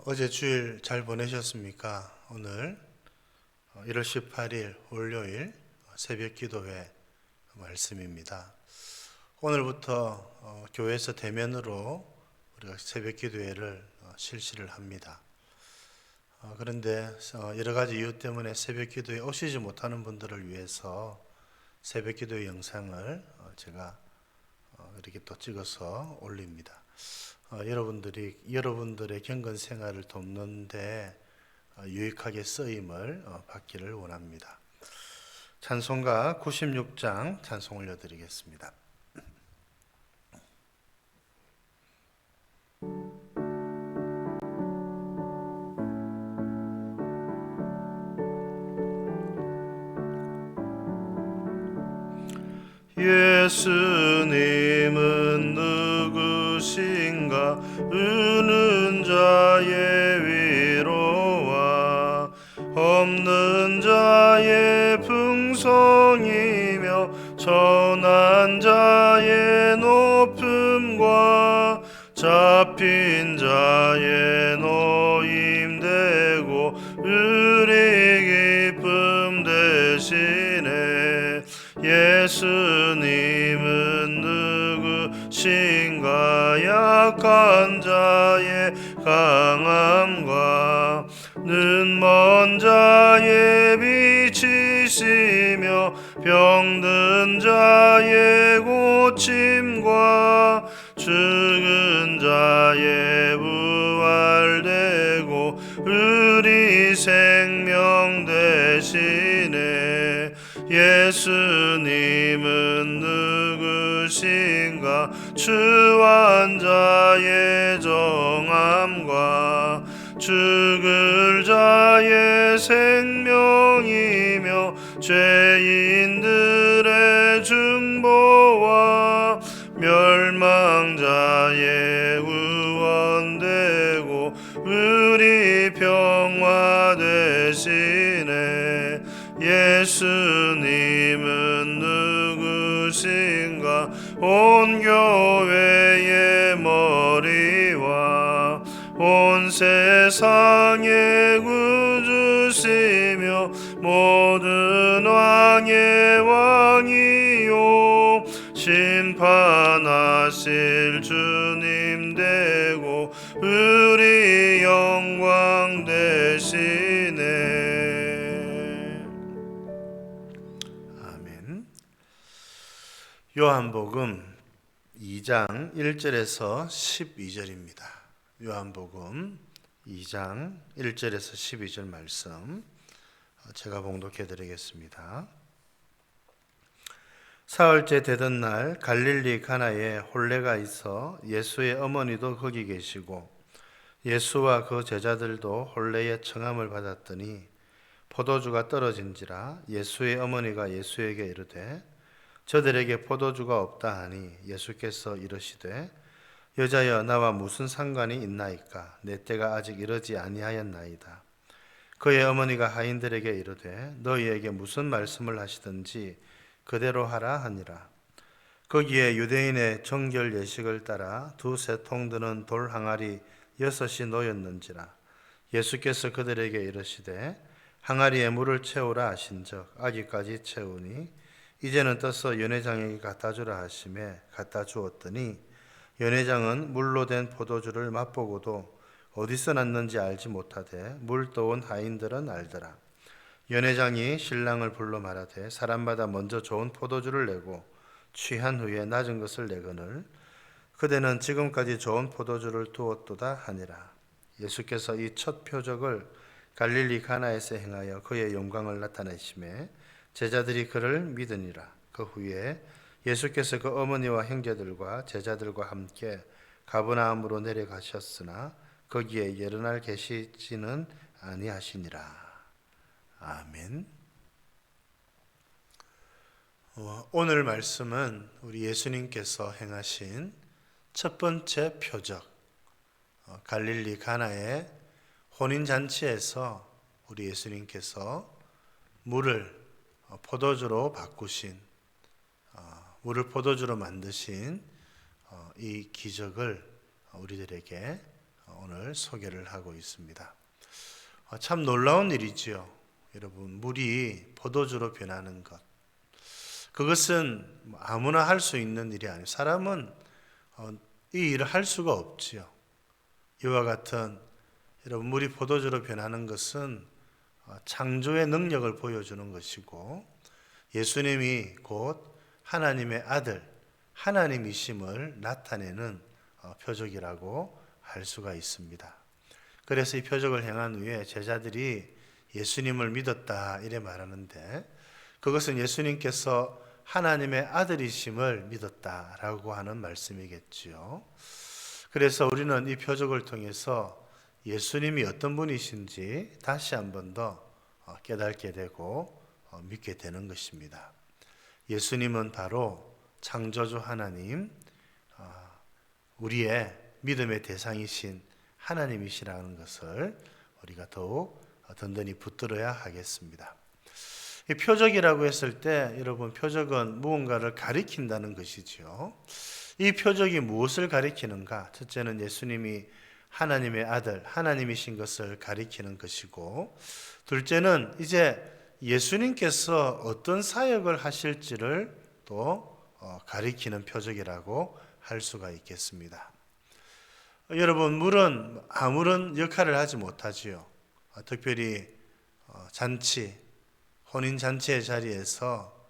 어제 주일 잘 보내셨습니까? 오늘 1월 18일 월요일 새벽 기도회 말씀입니다. 오늘부터 교회에서 대면으로 우리가 새벽 기도회를 실시를 합니다. 그런데 여러 가지 이유 때문에 새벽 기도에 오시지 못하는 분들을 위해서 새벽 기도회 영상을 제가 이렇게 또 찍어서 올립니다. 여러분들의 경건 생활을 돕는데 유익하게 쓰임을 받기를 원합니다. 찬송가 96장 찬송 올려드리겠습니다. 예수님은 누구신가? 우는 자의 위로와 없는 자의 풍성이며 천한 자의 높음과 잡힌 자의 노임되고 우리 기쁨 되시네. 예수님은 누구신가? 약한 자의 강함과 눈먼 자의 빛이시며 병든 자의 고침과 죽은 자의 부활되고 우리 생명 되시네. 예수님은 누구신가? 추한 자의 정함과 죽을 자의 생명이며 죄인들의 중보와 멸망자의 구원되고 우리 평화 되시네. 예수님은 누구신가? 온 교회의 머리와 온 세상의 구주시며 모든 왕의 왕이요 심판하실 주님 되고 우리 영광 되시네. 요한복음 2장 1절에서 12절입니다. 요한복음 2장 1절에서 12절 말씀 제가 봉독해 드리겠습니다. 사흘째 되던 날 갈릴리 가나에 혼례가 있어 예수의 어머니도 거기 계시고 예수와 그 제자들도 혼례의 청함을 받았더니 포도주가 떨어진지라 예수의 어머니가 예수에게 이르되 저들에게 포도주가 없다 하니 예수께서 이르시되 여자여 나와 무슨 상관이 있나이까? 내 때가 아직 이르지 아니하였나이다. 그의 어머니가 하인들에게 이르되 너희에게 무슨 말씀을 하시든지 그대로 하라 하니라. 거기에 유대인의 정결 예식을 따라 두세 통 드는 돌 항아리 6이 놓였는지라. 예수께서 그들에게 이르시되 항아리에 물을 채우라 하신즉 아기까지 채우니 이제는 떠서 연회장에게 갖다 주라 하시매 갖다 주었더니 연회장은 물로 된 포도주를 맛보고도 어디서 났는지 알지 못하되 물 떠온 하인들은 알더라. 연회장이 신랑을 불러 말하되 사람마다 먼저 좋은 포도주를 내고 취한 후에 낮은 것을 내거늘 그대는 지금까지 좋은 포도주를 두었도다 하니라. 예수께서 이 첫 표적을 갈릴리 가나에서 행하여 그의 영광을 나타내시매 제자들이 그를 믿으니라. 그 후에 예수께서 그 어머니와 형제들과 제자들과 함께 가버나움으로 내려가셨으나 거기에 여러 날 계시지는 아니하시니라. 아멘. 오늘 말씀은 우리 예수님께서 행하신 첫 번째 표적, 갈릴리 가나의 혼인잔치에서 우리 예수님께서 물을 포도주로 바꾸신, 물을 포도주로 만드신 이 기적을 우리들에게 오늘 소개를 하고 있습니다. 참 놀라운 일이지요. 여러분, 물이 포도주로 변하는 것. 그것은 아무나 할 수 있는 일이 아니에요. 사람은 이 일을 할 수가 없지요. 이와 같은 여러분, 물이 포도주로 변하는 것은 창조의 능력을 보여주는 것이고, 예수님이 곧 하나님의 아들, 하나님이심을 나타내는 표적이라고 할 수가 있습니다. 그래서 이 표적을 행한 후에 제자들이 예수님을 믿었다 이래 말하는데, 그것은 예수님께서 하나님의 아들이심을 믿었다라고 하는 말씀이겠지요. 그래서 우리는 이 표적을 통해서 예수님이 어떤 분이신지 다시 한 번 더 깨닫게 되고 믿게 되는 것입니다. 예수님은 바로 창조주 하나님, 우리의 믿음의 대상이신 하나님이시라는 것을 우리가 더욱 든든히 붙들어야 하겠습니다. 이 표적이라고 했을 때 여러분, 표적은 무언가를 가리킨다는 것이지요. 이 표적이 무엇을 가리키는가? 첫째는 예수님이 하나님의 아들, 하나님이신 것을 가리키는 것이고, 둘째는 이제 예수님께서 어떤 사역을 하실지를 또 가리키는 표적이라고 할 수가 있겠습니다. 여러분, 물은 아무런 역할을 하지 못하지요. 특별히 잔치, 혼인잔치의 자리에서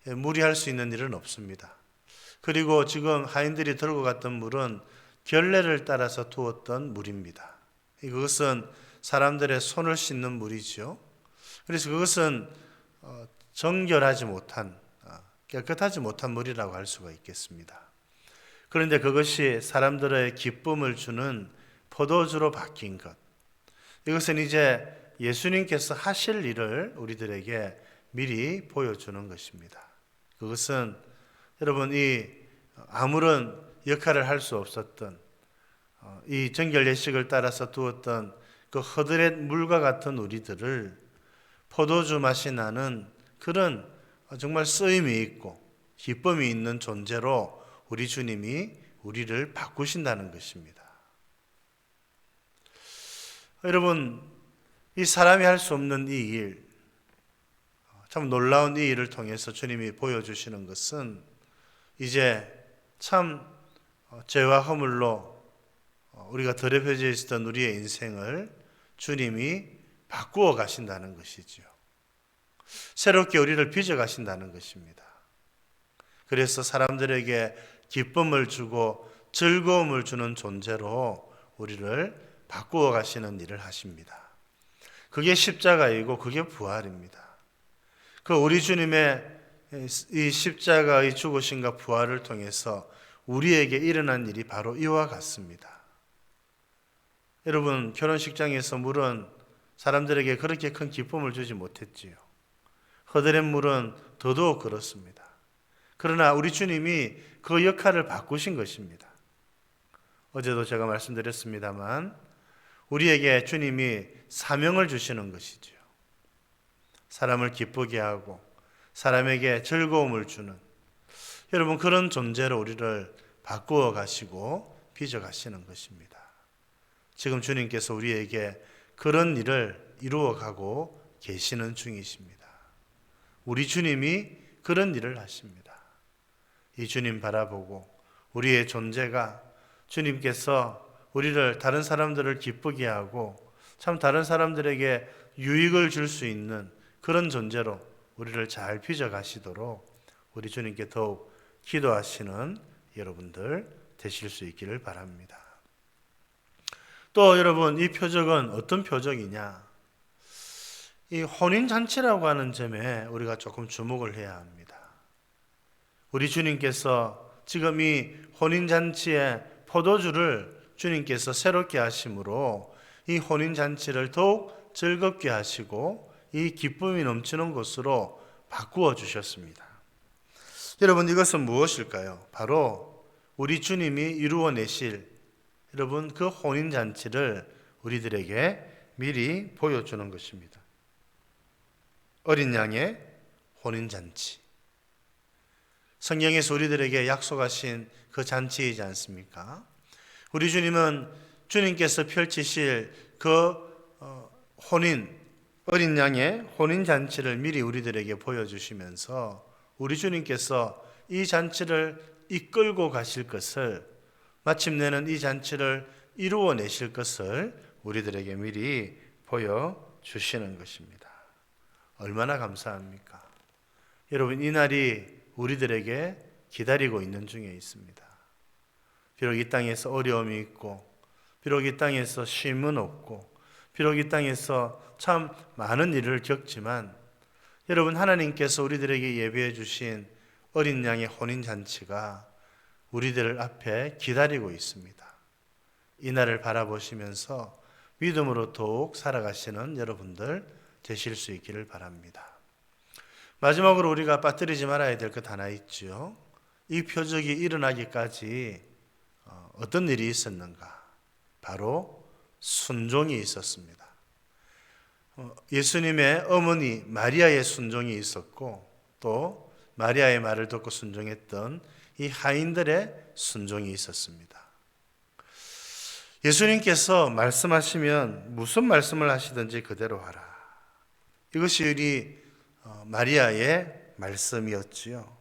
물이 할 수 있는 일은 없습니다. 그리고 지금 하인들이 들고 갔던 물은 결례를 따라서 두었던 물입니다. 이것은 사람들의 손을 씻는 물이죠. 그래서 그것은 정결하지 못한, 깨끗하지 못한 물이라고 할 수가 있겠습니다. 그런데 그것이 사람들의 기쁨을 주는 포도주로 바뀐 것, 이것은 이제 예수님께서 하실 일을 우리들에게 미리 보여주는 것입니다. 그것은 여러분, 이 아무런 역할을 할 수 없었던 이 정결 예식을 따라서 두었던 그 허드렛 물과 같은 우리들을 포도주 맛이 나는 그런 정말 쓰임이 있고 기쁨이 있는 존재로 우리 주님이 우리를 바꾸신다는 것입니다. 여러분, 이 사람이 할 수 없는 이 일, 참 놀라운 이 일을 통해서 주님이 보여주시는 것은 이제 참 죄와 허물로 우리가 더럽혀져 있었던 우리의 인생을 주님이 바꾸어 가신다는 것이지요. 새롭게 우리를 빚어 가신다는 것입니다. 그래서 사람들에게 기쁨을 주고 즐거움을 주는 존재로 우리를 바꾸어 가시는 일을 하십니다. 그게 십자가이고 그게 부활입니다. 그 우리 주님의 이 십자가의 죽으심과 부활을 통해서 우리에게 일어난 일이 바로 이와 같습니다. 여러분, 결혼식장에서 물은 사람들에게 그렇게 큰 기쁨을 주지 못했지요. 허드렛 물은 더더욱 그렇습니다. 그러나 우리 주님이 그 역할을 바꾸신 것입니다. 어제도 제가 말씀드렸습니다만 우리에게 주님이 사명을 주시는 것이지요. 사람을 기쁘게 하고 사람에게 즐거움을 주는, 여러분, 그런 존재로 우리를 바꾸어 가시고 빚어 가시는 것입니다. 지금 주님께서 우리에게 그런 일을 이루어 가고 계시는 중이십니다. 우리 주님이 그런 일을 하십니다. 이 주님 바라보고 우리의 존재가 주님께서 우리를, 다른 사람들을 기쁘게 하고 참 다른 사람들에게 유익을 줄 수 있는 그런 존재로 우리를 잘 빚어 가시도록 우리 주님께 더욱 기도하시는 여러분들 되실 수 있기를 바랍니다. 또 여러분, 이 표적은 어떤 표적이냐? 이 혼인잔치라고 하는 점에 우리가 조금 주목을 해야 합니다. 우리 주님께서 지금 이 혼인잔치의 포도주를 주님께서 새롭게 하심으로 이 혼인잔치를 더욱 즐겁게 하시고 이 기쁨이 넘치는 곳으로 바꾸어 주셨습니다. 여러분, 이것은 무엇일까요? 바로 우리 주님이 이루어내실 여러분 그 혼인잔치를 우리들에게 미리 보여주는 것입니다. 어린 양의 혼인잔치, 성경에서 우리들에게 약속하신 그 잔치이지 않습니까? 우리 주님은 주님께서 펼치실 그 어린 양의 혼인 잔치를 미리 우리들에게 보여주시면서 우리 주님께서 이 잔치를 이끌고 가실 것을, 마침내는 이 잔치를 이루어내실 것을 우리들에게 미리 보여주시는 것입니다. 얼마나 감사합니까? 여러분, 이 날이 우리들에게 기다리고 있는 중에 있습니다. 비록 이 땅에서 어려움이 있고, 비록 이 땅에서 쉼은 없고, 비록 이 땅에서 참 많은 일을 겪지만, 여러분, 하나님께서 우리들에게 예비해 주신 어린 양의 혼인잔치가 우리들 앞에 기다리고 있습니다. 이 날을 바라보시면서 믿음으로 더욱 살아가시는 여러분들 되실 수 있기를 바랍니다. 마지막으로 우리가 빠뜨리지 말아야 될 것 하나 있죠. 이 표적이 일어나기까지 어떤 일이 있었는가? 바로 순종이 있었습니다. 예수님의 어머니 마리아의 순종이 있었고, 또 마리아의 말을 듣고 순종했던 이 하인들의 순종이 있었습니다. 예수님께서 말씀하시면 무슨 말씀을 하시든지 그대로 하라. 이것이 우리 마리아의 말씀이었지요.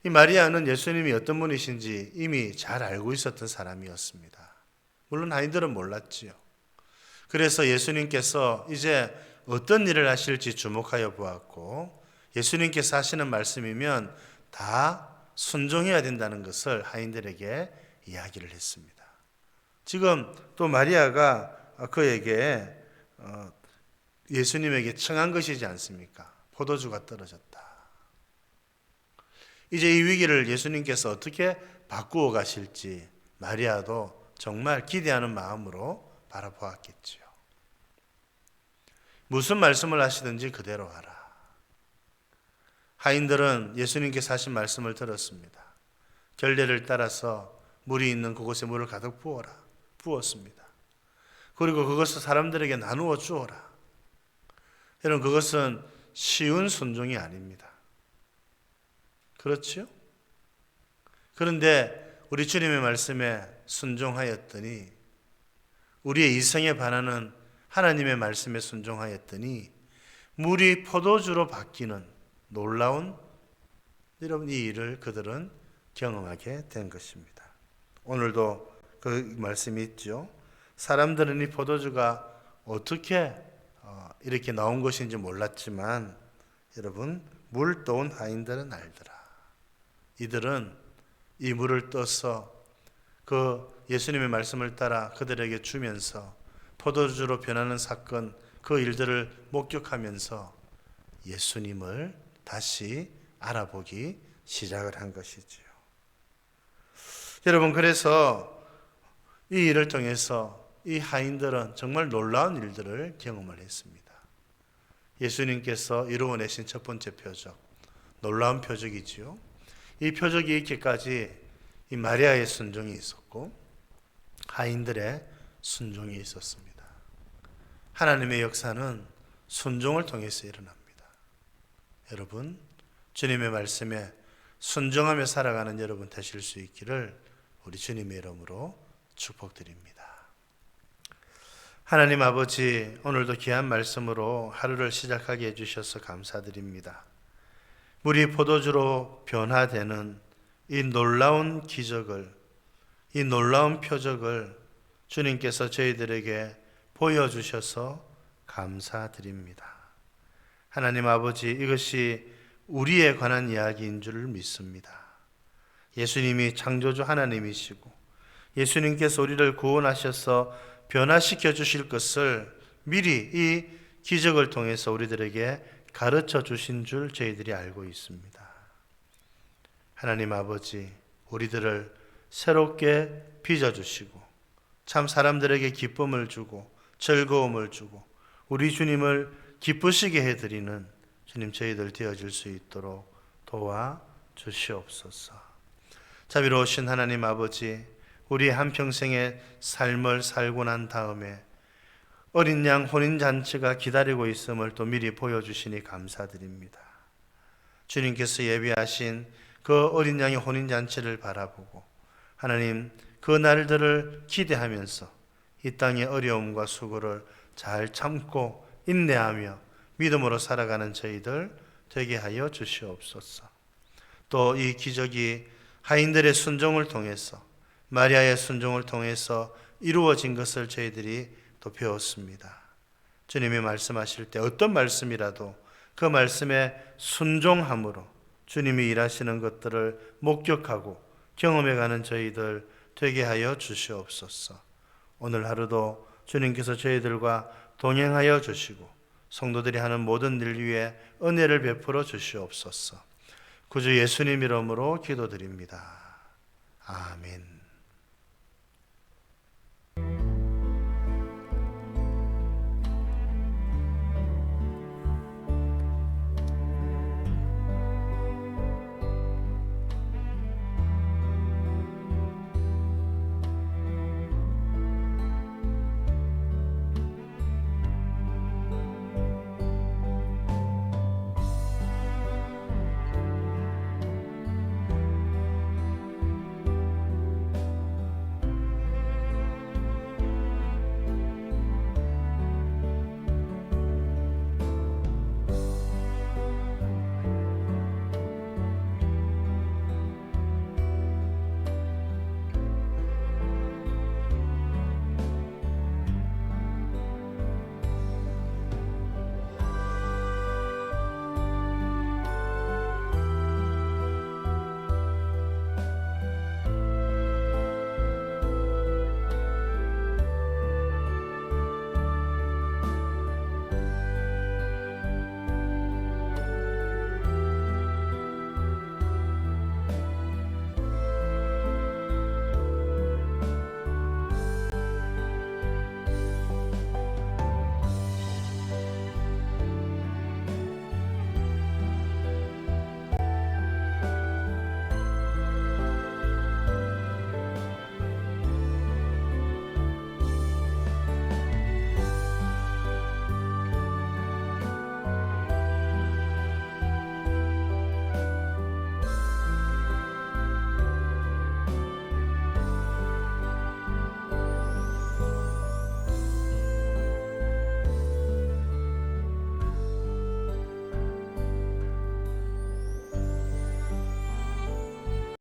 이 마리아는 예수님이 어떤 분이신지 이미 잘 알고 있었던 사람이었습니다. 물론 아이들은 몰랐지요. 그래서 예수님께서 이제 어떤 일을 하실지 주목하여 보았고, 예수님께서 하시는 말씀이면 다 순종해야 된다는 것을 하인들에게 이야기를 했습니다. 지금 또 마리아가 그에게 예수님에게 청한 것이지 않습니까? 포도주가 떨어졌다. 이제 이 위기를 예수님께서 어떻게 바꾸어 가실지 마리아도 정말 기대하는 마음으로 바라보았겠지요. 무슨 말씀을 하시든지 그대로 하라. 하인들은 예수님께서 하신 말씀을 들었습니다. 결례를 따라서 물이 있는 그곳에 물을 가득 부었습니다. 그리고 그것을 사람들에게 나누어 주어라. 여러분, 그것은 쉬운 순종이 아닙니다. 그렇죠? 그런데 우리 주님의 말씀에 순종하였더니, 우리의 이성에 반하는 하나님의 말씀에 순종하였더니 물이 포도주로 바뀌는 놀라운, 여러분, 이 일을 그들은 경험하게 된 것입니다. 오늘도 그 말씀이 있죠. 사람들은 이 포도주가 어떻게 이렇게 나온 것인지 몰랐지만, 여러분, 물 떠온 하인들은 알더라. 이들은 이 물을 떠서 그 예수님의 말씀을 따라 그들에게 주면서 포도주로 변하는 사건, 그 일들을 목격하면서 예수님을 다시 알아보기 시작을 한 것이지요. 여러분, 그래서 이 일을 통해서 이 하인들은 정말 놀라운 일들을 경험을 했습니다. 예수님께서 이루어내신 첫 번째 표적, 놀라운 표적이지요. 이 표적이 있기까지 이 마리아의 순종이 있었고 하인들의 순종이 있었습니다. 하나님의 역사는 순종을 통해서 일어납니다. 여러분, 주님의 말씀에 순종하며 살아가는 여러분 되실 수 있기를 우리 주님의 이름으로 축복드립니다. 하나님 아버지, 오늘도 귀한 말씀으로 하루를 시작하게 해주셔서 감사드립니다. 물이 포도주로 변화되는 이 놀라운 기적을, 이 놀라운 표적을 주님께서 저희들에게 보여주셔서 감사드립니다. 하나님 아버지, 이것이 우리에 관한 이야기인 줄 믿습니다. 예수님이 창조주 하나님이시고 예수님께서 우리를 구원하셔서 변화시켜 주실 것을 미리 이 기적을 통해서 우리들에게 가르쳐 주신 줄 저희들이 알고 있습니다. 하나님 아버지, 우리들을 새롭게 빚어주시고 참 사람들에게 기쁨을 주고 즐거움을 주고 우리 주님을 기쁘시게 해드리는 주님 저희들 되어질 수 있도록 도와주시옵소서. 자비로우신 하나님 아버지, 우리의 한평생의 삶을 살고 난 다음에 어린 양 혼인잔치가 기다리고 있음을 또 미리 보여주시니 감사드립니다. 주님께서 예비하신 그 어린 양의 혼인잔치를 바라보고 하나님 그 날들을 기대하면서 이 땅의 어려움과 수고를 잘 참고 인내하며 믿음으로 살아가는 저희들 되게 하여 주시옵소서. 또 이 기적이 하인들의 순종을 통해서, 마리아의 순종을 통해서 이루어진 것을 저희들이 또 배웠습니다. 주님이 말씀하실 때 어떤 말씀이라도 그 말씀에 순종함으로 주님이 일하시는 것들을 목격하고 경험해가는 저희들 되게 하여 주시옵소서. 오늘 하루도 주님께서 저희들과 동행하여 주시고 성도들이 하는 모든 일 위에 은혜를 베풀어 주시옵소서. 구주 예수님 이름으로 기도드립니다. 아멘.